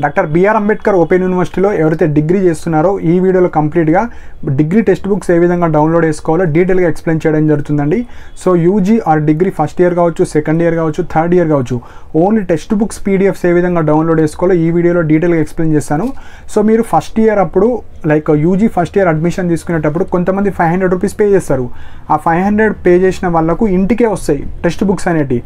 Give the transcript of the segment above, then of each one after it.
Doctor BR Ambedkar open యూనివర్సిటీలో ఎవరైతే degree చేస్తున్నారో ఈ వీడియోలో కంప్లీట్గా డిగ్రీ టెక్స్ట్ బుక్స్ ఏ విధంగా డౌన్లోడ్ చేసుకోవాలో డీటెయిల్గా ఎక్స్ప్లెయిన్ చేయడం జరుగుతుందండి. So UG are degree first year కావచ్చు, సెకండ్ ఇయర్ కావచ్చు, థర్డ్ ఇయర్ కావచ్చు, ఓన్లీ టెక్స్ట్ బుక్స్ పీడిఎఫ్స్ ఏ విధంగా డౌన్లోడ్ చేసుకోవాలో ఈ వీడియోలో డీటెయిల్గా ఎక్స్ప్లెయిన్ చేస్తాను. సో మీరు ఫస్ట్ ఇయర్ అప్పుడు like UG first year admission తీసుకునేటప్పుడు కొంతమంది 500 రూపీస్ పే చేస్తారు. ఆ 500 పే చేసిన వాళ్ళకు ఇంటికే వస్తాయి టెక్స్ట్ బుక్స్ అనేటివి.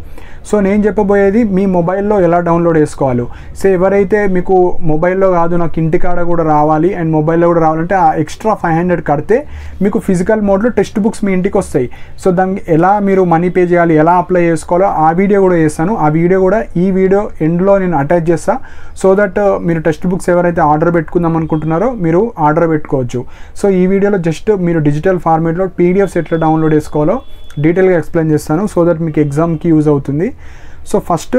సో నేను చెప్పబోయేది మీ మొబైల్లో ఎలా డౌన్లోడ్ చేసుకోవాలి. సో ఎవరైతే మీకు మొబైల్లో కాదు నాకు ఇంటికాడ కూడా రావాలి అండ్ మొబైల్లో కూడా రావాలంటే ఆ ఎక్స్ట్రా 500 కడితే మీకు ఫిజికల్ మోడ్లో టెక్స్ట్ బుక్స్ మీ ఇంటికి వస్తాయి. సో దానికి ఎలా మీరు మనీ పే చేయాలి, ఎలా అప్లై చేసుకోవాలో ఆ వీడియో కూడా చేస్తాను. ఆ వీడియో కూడా ఈ వీడియో ఎండ్లో నేను అటాచ్ చేస్తాను. సో దట్ మీరు టెక్స్ట్ బుక్స్ ఎవరైతే ఆర్డర్ పెట్టుకుందాం అనుకుంటున్నారో మీరు ఆర్డర్ పెట్టుకోవచ్చు. సో ఈ వీడియోలో జస్ట్ మీరు డిజిటల్ ఫార్మేట్లో పీడిఎఫ్స్ ఎట్లా డౌన్లోడ్ చేసుకోవాలో డీటెయిల్గా ఎక్స్ప్లెయిన్ చేస్తాను. సో దట్ మీకు ఎగ్జామ్కి యూజ్ అవుతుంది. సో ఫస్ట్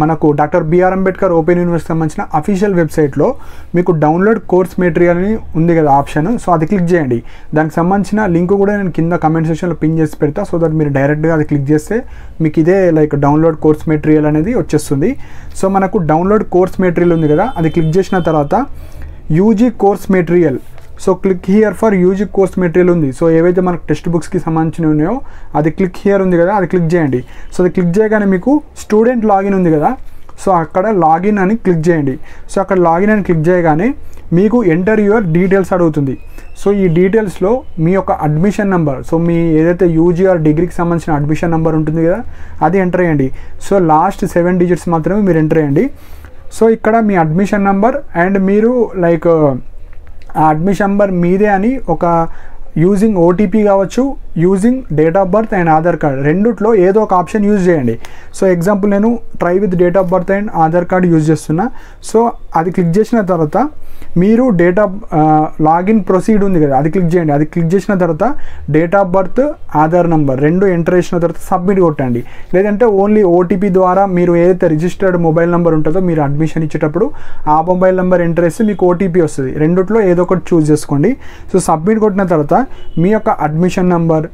మనకు doctor BR Ambedkar open university సంబంధించిన అఫీషియల్ వెబ్సైట్లో మీకు డౌన్లోడ్ కోర్స్ మెటీరియల్ అని ఉంది కదా ఆప్షన్. సో అది క్లిక్ చేయండి. దానికి సంబంధించిన లింక్ కూడా నేను కింద కమెంట్ సెక్షన్లో పిన్ చేసి పెడతా. సో దట్ మీరు డైరెక్ట్గా అది క్లిక్ చేస్తే మీకు ఇదే లైక్ డౌన్లోడ్ కోర్స్ మెటీరియల్ అనేది వచ్చేస్తుంది. సో మనకు డౌన్లోడ్ కోర్స్ మెటీరియల్ ఉంది కదా, అది క్లిక్ చేసిన తర్వాత UG course material, so click here for UG course material ఉంది. సో ఏవైతే మనకు టెక్స్ట్ బుక్స్కి సంబంధించినవి ఉన్నాయో అది క్లిక్ హియర్ ఉంది కదా, అది క్లిక్ చేయండి. సో అది క్లిక్ చేయగానే మీకు స్టూడెంట్ లాగిన్ ఉంది కదా, సో అక్కడ లాగిన్ అని క్లిక్ చేయండి. సో అక్కడ లాగిన్ అని క్లిక్ చేయగానే మీకు ఎంటర్ యువర్ డీటెయిల్స్ అడుగుతుంది. సో ఈ డీటెయిల్స్లో మీ యొక్క అడ్మిషన్ నెంబర్, సో మీ ఏదైతే యూజీ ఆర్ డిగ్రీకి సంబంధించిన అడ్మిషన్ నెంబర్ ఉంటుంది కదా అది ఎంటర్ చేయండి. సో లాస్ట్ 7 డిజిట్స్ మాత్రమే మీరు ఎంటర్ చేయండి. సో ఇక్కడ మీ అడ్మిషన్ నెంబర్ అండ్ మీరు లైక్ ఆ అడ్మిషన్ నెంబర్ మీదే అని ఒక యూజింగ్ ఓటీపీ కావచ్చు, using date of birth and Aadhaar card రెండిట్లో ఏదో ఒక ఆప్షన్ యూజ్ చేయండి. సో ఎగ్జాంపుల్ నేను try with date of birth and Aadhaar card use చేస్తున్నా. సో అది క్లిక్ చేసిన తర్వాత మీరు డేట్ ఆఫ్ లాగిన్ ప్రొసీడ్ ఉంది కదా అది క్లిక్ చేయండి. అది క్లిక్ చేసిన తర్వాత date of birth, Aadhaar number రెండు ఎంటర్ చేసిన తర్వాత సబ్మిట్ కొట్టండి. లేదంటే ఓన్లీ ఓటీపీ ద్వారా మీరు ఏదైతే రిజిస్టర్డ్ మొబైల్ నెంబర్ ఉంటుందో మీరు అడ్మిషన్ ఇచ్చేటప్పుడు ఆ మొబైల్ నెంబర్ ఎంటర్ చేస్తే మీకు ఓటీపీ వస్తుంది. రెండిట్లో ఏదో ఒకటి చూస్ చేసుకోండి. సో సబ్మిట్ కొట్టిన తర్వాత మీ యొక్క admission number,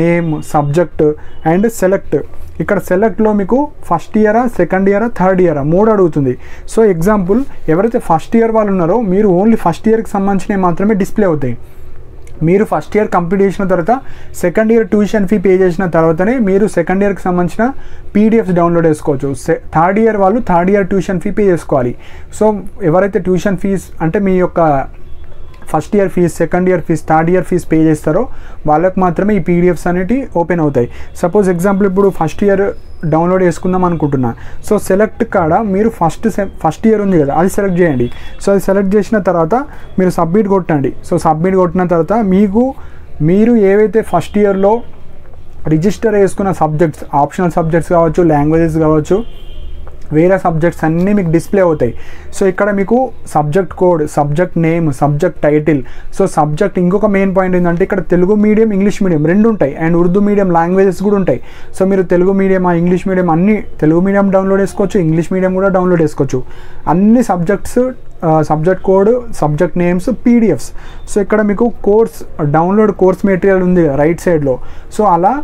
name, subject and select. ఇక్కడ సెలెక్ట్లో మీకు ఫస్ట్ ఇయరా, సెకండ్ ఇయరా, థర్డ్ ఇయరా 3 అడుగుతుంది. సో ఎగ్జాంపుల్ ఎవరైతే ఫస్ట్ ఇయర్ వాళ్ళు ఉన్నారో మీరు ఓన్లీ ఫస్ట్ ఇయర్కి సంబంధించినవి మాత్రమే డిస్ప్లే అవుతాయి. మీరు ఫస్ట్ ఇయర్ కంప్లీట్ చేసిన తర్వాత second year tuition fee pay చేసిన తర్వాతనే మీరు సెకండ్ ఇయర్కి సంబంధించిన పీడిఎఫ్స్ డౌన్లోడ్ చేసుకోవచ్చు. థర్డ్ ఇయర్ వాళ్ళు third year tuition fee pay చేసుకోవాలి. సో ఎవరైతే ట్యూషన్ ఫీజ్ అంటే మీ యొక్క first year fees, second year fees, third year fees pay చేస్తారో వాళ్ళకు మాత్రమే ఈ పీడిఎఫ్స్ అనేవి ఓపెన్ అవుతాయి. సపోజ్ ఎగ్జాంపుల్ ఇప్పుడు ఫస్ట్ ఇయర్ డౌన్లోడ్ చేసుకుందాం అనుకుంటున్నా. సో సెలెక్ట్ కాడ మీరు ఫస్ట్ ఇయర్ ఉంది కదా అది సెలెక్ట్ చేయండి. సో అది సెలెక్ట్ చేసిన తర్వాత మీరు సబ్మిట్ కొట్టండి. సో సబ్మిట్ కొట్టిన తర్వాత మీరు ఏవైతే ఫస్ట్ ఇయర్లో రిజిస్టర్ చేసుకున్న సబ్జెక్ట్స్, ఆప్షనల్ సబ్జెక్ట్స్ కావచ్చు, లాంగ్వేజెస్ కావచ్చు, వేరే సబ్జెక్ట్స్ అన్నీ మీకు డిస్ప్లే అవుతాయి. సో ఇక్కడ మీకు subject code, subject name, subject title. So subject ఇంకొక మెయిన్ పాయింట్ ఏంటంటే ఇక్కడ తెలుగు మీడియం, ఇంగ్లీష్ మీడియం రెండు ఉంటాయి అండ్ ఉర్దూ మీడియం లాంగ్వేజెస్ కూడా ఉంటాయి. సో మీరు తెలుగు మీడియం, ఇంగ్లీష్ మీడియం అన్ని తెలుగు మీడియం డౌన్లోడ్ చేసుకోవచ్చు, ఇంగ్లీష్ మీడియం కూడా డౌన్లోడ్ చేసుకోవచ్చు. అన్ని subjects, subject code, subject names, PDFs. So ఇక్కడ మీకు కోర్స్ డౌన్లోడ్ కోర్స్ మెటీరియల్ ఉంది రైట్ సైడ్లో. సో అలా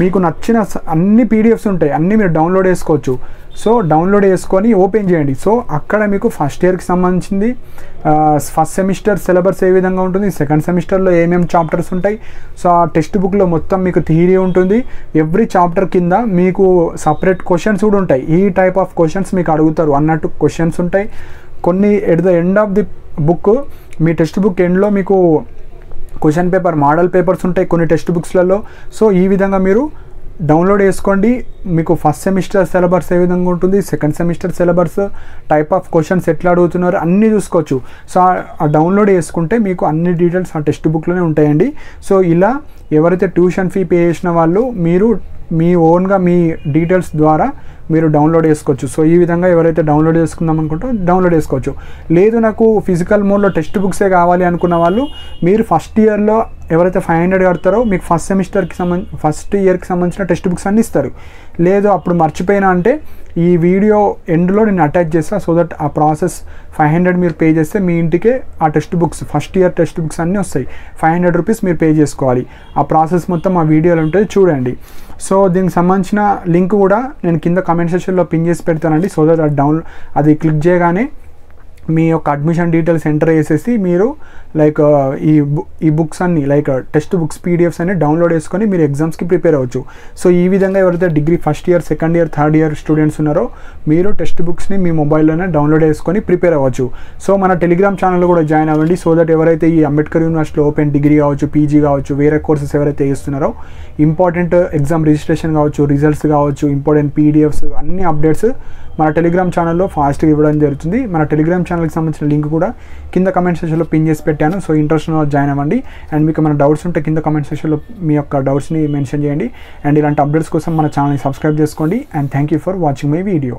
మీకు నచ్చిన అన్ని పీడిఎఫ్స్ ఉంటాయి, అన్నీ మీరు డౌన్లోడ్ చేసుకోవచ్చు. సో డౌన్లోడ్ చేసుకొని ఓపెన్ చేయండి. సో అక్కడ మీకు ఫస్ట్ ఇయర్కి సంబంధించింది ఫస్ట్ సెమిస్టర్ సిలబస్ ఏ విధంగా ఉంటుంది, సెకండ్ సెమిస్టర్లో ఏమేమి చాప్టర్స్ ఉంటాయి. సో ఆ టెక్స్ట్ బుక్లో మొత్తం మీకు థియరీ ఉంటుంది. ఎవ్రీ చాప్టర్ కింద మీకు సపరేట్ క్వశ్చన్స్ కూడా ఉంటాయి. ఈ టైప్ ఆఫ్ క్వశ్చన్స్ మీకు అడుగుతారు అన్నట్టు క్వశ్చన్స్ ఉంటాయి. కొన్ని at the end of the book me text book ఎండ్లో మీకు క్వశ్చన్ పేపర్, మోడల్ పేపర్స్ ఉంటాయి కొన్ని టెక్స్ట్ బుక్స్లలో. సో ఈ విధంగా మీరు డౌన్లోడ్ చేసుకోండి. మీకు ఫస్ట్ సెమిస్టర్ సిలబస్ ఏ విధంగా ఉంటుంది, second semester syllabus, type of questions ఎట్లా అడుగుతున్నారు అన్నీ చూసుకోవచ్చు. సో ఆ డౌన్లోడ్ చేసుకుంటే మీకు అన్ని డీటెయిల్స్ ఆ టెక్స్ట్ బుక్లోనే ఉంటాయండి. సో ఇలా ఎవరైతే ట్యూషన్ ఫీ పే చేసిన వాళ్ళు మీరు మీ ఓన్గా మీ డీటెయిల్స్ ద్వారా మీరు డౌన్లోడ్ చేసుకోవచ్చు. సో ఈ విధంగా ఎవరైతే డౌన్లోడ్ చేసుకుందాం అనుకుంటారో డౌన్లోడ్ చేసుకోవచ్చు. లేదు నాకు ఫిజికల్ మోడ్లో టెక్స్ట్ బుక్సే కావాలి అనుకున్న వాళ్ళు మీరు ఫస్ట్ ఇయర్లో ఎవరైతే 500 కడతారో మీకు ఫస్ట్ ఇయర్కి సంబంధించిన టెక్స్ట్ బుక్స్ అన్నీ ఇస్తారు. లేదు అప్పుడు మర్చిపోయినా అంటే ఈ వీడియో ఎండ్లో నేను అటాచ్ చేస్తాను. సో దట్ ఆ ప్రాసెస్ 500 మీరు పే చేస్తే మీ ఇంటికే ఆ text books, first year text books అన్నీ వస్తాయి. 500 రూపీస్ మీరు పే చేసుకోవాలి. ఆ ప్రాసెస్ మొత్తం ఆ వీడియోలో ఉంటుంది చూడండి. సో దీనికి సంబంధించిన లింక్ కూడా నేను కింద కామెంట్ సెక్షన్లో పిన్ చేసి పెడతానండి. సో దట్ అది క్లిక్ చేయగానే మీ యొక్క అడ్మిషన్ డీటెయిల్స్ ఎంటర్ చేసేసి మీరు లైక్ ఈ బుక్స్ అన్ని లైక్ టెక్స్ట్ బుక్స్ పీడిఎఫ్స్ అన్ని డౌన్లోడ్ చేసుకొని మీరు ఎగ్జామ్స్కి ప్రిపేర్ అవ్వచ్చు. సో ఈ విధంగా ఎవరైతే degree first year, second year, third year students ఉన్నారో మీరు టెక్స్ట్ బుక్స్ని మీ మొబైల్లోనే డౌన్లోడ్ చేసుకొని ప్రిపేర్ అవ్వచ్చు. సో మన టెలిగ్రామ్ ఛానల్లో కూడా జాయిన్ అవ్వండి. సో దట్ ఎవరైతే ఈ అంబేద్కర్ యూనివర్సిటీలో ఓపెన్ డిగ్రీ కావచ్చు, పీజీ కావచ్చు, వేరే కోర్సెస్ ఎవరైతే చేస్తున్నారో ఇంపార్టెంట్ ఎగ్జామ్ రిజిస్ట్రేషన్ కావచ్చు, రిజల్ట్స్ కావచ్చు, ఇంపార్టెంట్ పీడిఎఫ్స్ అన్ని అప్డేట్స్ మన టెలిగ్రామ్ ఛానల్లో ఫాస్ట్గా ఇవ్వడం జరుగుతుంది. మన టెలిగ్రామ్ ఛానల్కి సంబంధించిన లింక్ కూడా కింద కమెంట్ సెక్షన్లో పిన్ చేసి పెట్టాను. సో ఇంట్రెస్ట్ ఉన్న జాయిన్ అవ్వండి. అండ్ మీకు మన డౌట్స్ ఉంటే కింద కమెంట్ సెక్షన్లో మీ యొక్క డౌట్స్ని మెన్షన్ చేయండి. అండ్ ఇలాంటి అప్డేట్స్ కోసం మన ఛానల్ని సబ్స్క్రైబ్ చేసుకోండి. And thank you for watching my video.